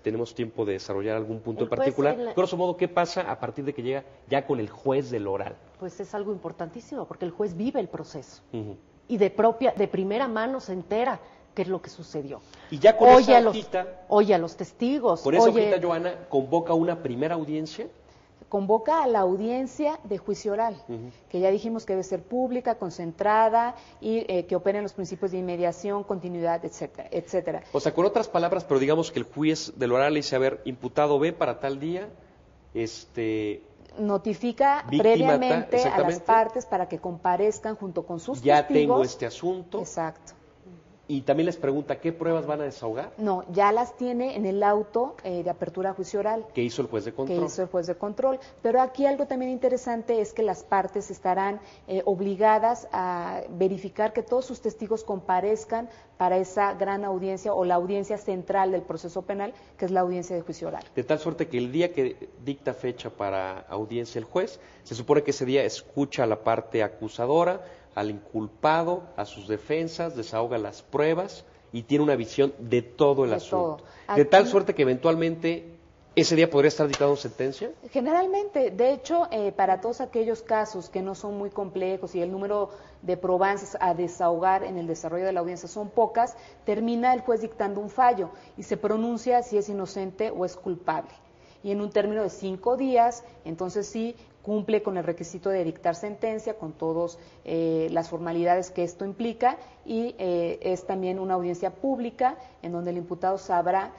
tenemos tiempo de desarrollar algún punto en El juez particular. Grosso modo, ¿qué pasa a partir de que llega ya con el juez del oral? Pues es algo importantísimo, porque el juez vive el proceso y de primera mano se entera qué es lo que sucedió. Y ya con esa hojita, oye a los testigos. Con esa hojita, Joana, convoca una primera audiencia. Convoca a la audiencia de juicio oral, que ya dijimos que debe ser pública, concentrada y que opere en los principios de inmediación, continuidad, etcétera, etcétera. O sea, con otras palabras, pero digamos que el juez del oral le dice, a ver, imputado B para tal día, notifica víctima previamente a las partes para que comparezcan junto con sus ya testigos. Tengo este asunto. Exacto. Y también les pregunta, ¿qué pruebas van a desahogar? No, ya las tiene en el auto de apertura a juicio oral. ¿Qué hizo el juez de control? Que hizo el juez de control. Pero aquí algo también interesante es que las partes estarán obligadas a verificar que todos sus testigos comparezcan para esa gran audiencia o la audiencia central del proceso penal, que es la audiencia de juicio oral. De tal suerte que el día que dicta fecha para audiencia el juez, se supone que ese día escucha a la parte acusadora, al inculpado, a sus defensas, desahoga las pruebas y tiene una visión de todo el asunto. De tal suerte que eventualmente ese día podría estar dictando sentencia. Generalmente, de hecho, para todos aquellos casos que no son muy complejos y el número de probanzas a desahogar en el desarrollo de la audiencia son pocas, termina el juez dictando un fallo y se pronuncia si es inocente o es culpable. Y en un término de 5 días, entonces sí, cumple con el requisito de dictar sentencia, con todas las formalidades que esto implica, y es también una audiencia pública en donde el imputado sabrá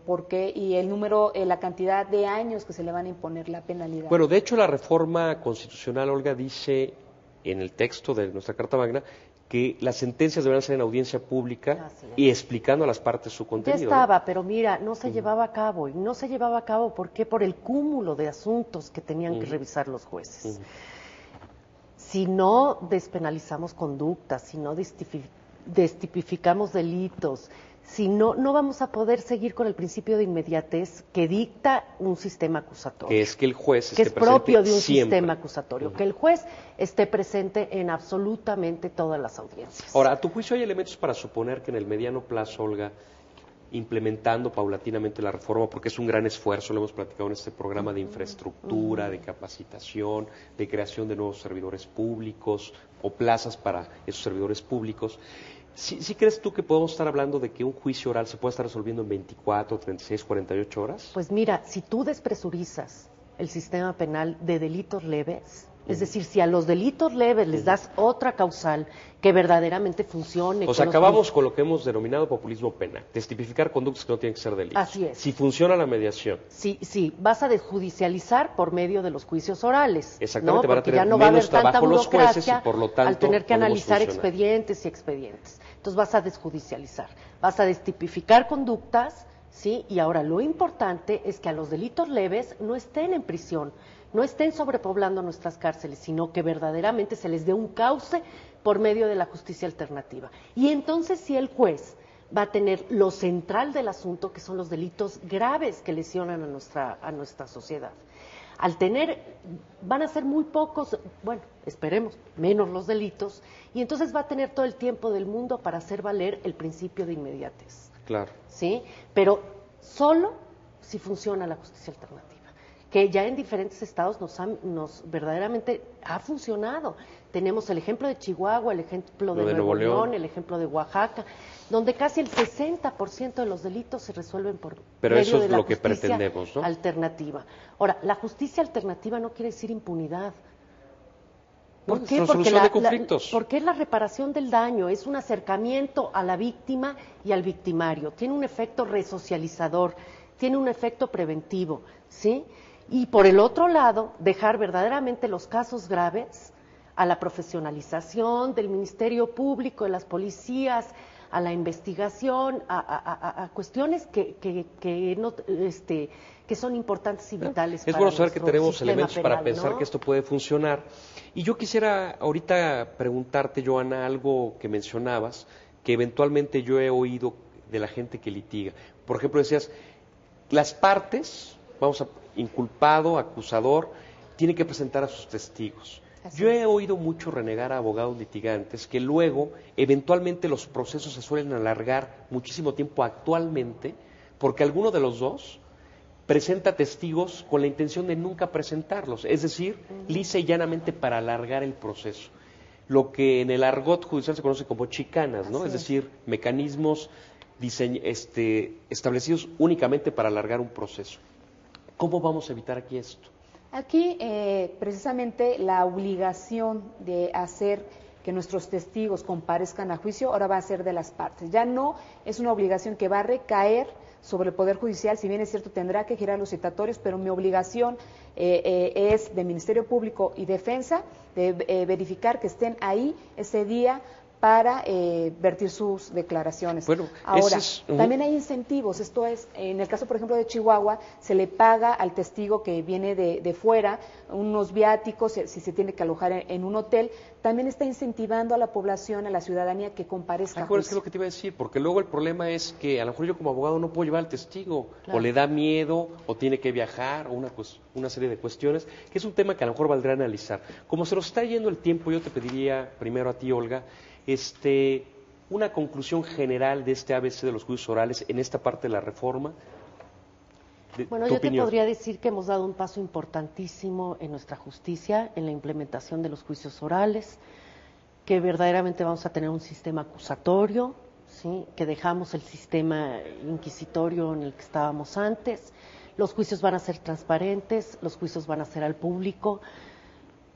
por qué y el número, la cantidad de años que se le van a imponer la penalidad. Bueno, de hecho la reforma constitucional, Olga, dice en el texto de nuestra Carta Magna que las sentencias deberán ser en audiencia pública y explicando a las partes su contenido. Ya estaba, pero mira, no se llevaba a cabo. Y no se llevaba a cabo, ¿por qué? Por el cúmulo de asuntos que tenían que revisar los jueces. Si no despenalizamos conductas, si no destipificamos delitos, si no, no vamos a poder seguir con el principio de inmediatez que dicta un sistema acusatorio. Que es que el juez esté presente, que es propio de un siempre. Sistema acusatorio, que el juez esté presente en absolutamente todas las audiencias. Ahora, a tu juicio hay elementos para suponer que en el mediano plazo, Olga, implementando paulatinamente la reforma, porque es un gran esfuerzo, lo hemos platicado en este programa, de infraestructura, de capacitación, de creación de nuevos servidores públicos o plazas para esos servidores públicos. ¿Sí crees tú que podemos estar hablando de que un juicio oral se puede estar resolviendo en 24, 36, 48 horas? Pues mira, si tú despresurizas el sistema penal de delitos leves, es decir, si a los delitos leves les das otra causal que verdaderamente funcione. O sea, acabamos con lo que hemos denominado populismo penal, destipificar conductas que no tienen que ser delitos. Así es. Si funciona la mediación. Sí, vas a desjudicializar por medio de los juicios orales. Exactamente, ¿no? van a tener ya no va a haber menos trabajo tanta los jueces y burocracia por lo tanto al tener que analizar funcionar. expedientes y expedientes. Entonces vas a desjudicializar, vas a destipificar conductas, ¿sí? Y ahora lo importante es que a los delitos leves no estén en prisión, no estén sobrepoblando nuestras cárceles, sino que verdaderamente se les dé un cauce por medio de la justicia alternativa. Y entonces sí el juez va a tener lo central del asunto, que son los delitos graves que lesionan a nuestra sociedad. Al tener, van a ser muy pocos, bueno, esperemos, menos los delitos, y entonces va a tener todo el tiempo del mundo para hacer valer el principio de inmediatez. Claro. ¿Sí? Pero solo si funciona la justicia alternativa, que ya en diferentes estados nos verdaderamente ha funcionado. Tenemos el ejemplo de Chihuahua, el ejemplo de Nuevo León, el ejemplo de Oaxaca, donde casi el 60% de los delitos se resuelven por Pero medio eso es de la lo que justicia pretendemos, ¿no? alternativa. Ahora, la justicia alternativa no quiere decir impunidad. ¿Por qué? Resolución de conflictos. Porque es la reparación del daño, es un acercamiento a la víctima y al victimario. Tiene un efecto resocializador, tiene un efecto preventivo, ¿sí? Y por el otro lado, dejar verdaderamente los casos graves a la profesionalización del Ministerio Público, de las policías, a la investigación, a cuestiones que son importantes y vitales. Es para bueno saber que tenemos elementos penal, para pensar, ¿no? que esto puede funcionar. Y yo quisiera ahorita preguntarte, Joana, algo que mencionabas, que eventualmente yo he oído de la gente que litiga. Por ejemplo, decías, las partes, inculpado, acusador, tienen que presentar a sus testigos. Yo he oído mucho renegar a abogados litigantes que luego, eventualmente, los procesos se suelen alargar muchísimo tiempo actualmente porque alguno de los dos presenta testigos con la intención de nunca presentarlos, es decir, lisa y llanamente para alargar el proceso. Lo que en el argot judicial se conoce como chicanas, ¿no? Es decir, mecanismos establecidos únicamente para alargar un proceso. ¿Cómo vamos a evitar aquí esto? Aquí, precisamente, la obligación de hacer que nuestros testigos comparezcan a juicio ahora va a ser de las partes. Ya no es una obligación que va a recaer sobre el Poder Judicial, si bien es cierto tendrá que girar los citatorios, pero mi obligación es de Ministerio Público y Defensa de verificar que estén ahí ese día para vertir sus declaraciones. Bueno, ahora, también hay incentivos, esto es, en el caso, por ejemplo, de Chihuahua, se le paga al testigo que viene de fuera unos viáticos, si se tiene que alojar en un hotel, también está incentivando a la población, a la ciudadanía que comparezca. ¿Acuerdas qué es lo que te iba a decir? Porque luego el problema es que a lo mejor yo como abogado no puedo llevar al testigo, claro, o le da miedo, o tiene que viajar, o una serie de cuestiones, que es un tema que a lo mejor valdrá analizar. Como se nos está yendo el tiempo, yo te pediría primero a ti, Olga, una conclusión general de este ABC de los juicios orales en esta parte de la reforma. Bueno, yo te podría decir que hemos dado un paso importantísimo en nuestra justicia, en la implementación de los juicios orales, que verdaderamente vamos a tener un sistema acusatorio, ¿sí? Que dejamos el sistema inquisitorio en el que estábamos antes, los juicios van a ser transparentes, los juicios van a ser al público,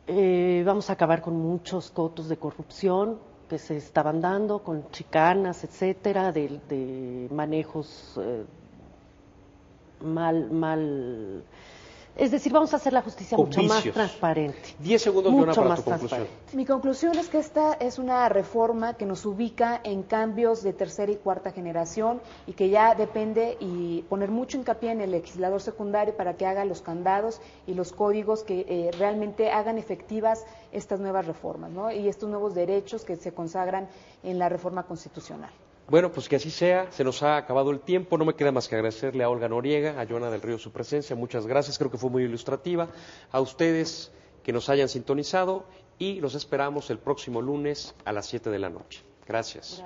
vamos a acabar con muchos cotos de corrupción que se estaban dando, con chicanas, etcétera, de manejos mal. Es decir, vamos a hacer la justicia con mucho vicios. Más transparente. 10 segundos, Leona, para tu conclusión. Mi conclusión es que esta es una reforma que nos ubica en cambios de tercera y cuarta generación y que ya depende y poner mucho hincapié en el legislador secundario para que haga los candados y los códigos que realmente hagan efectivas estas nuevas reformas, ¿no? Y estos nuevos derechos que se consagran en la reforma constitucional. Bueno, pues que así sea, se nos ha acabado el tiempo, no me queda más que agradecerle a Olga Noriega, a Joana del Río su presencia, muchas gracias, creo que fue muy ilustrativa, a ustedes que nos hayan sintonizado y los esperamos el próximo lunes a las 7 de la noche. Gracias.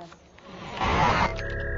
Gracias.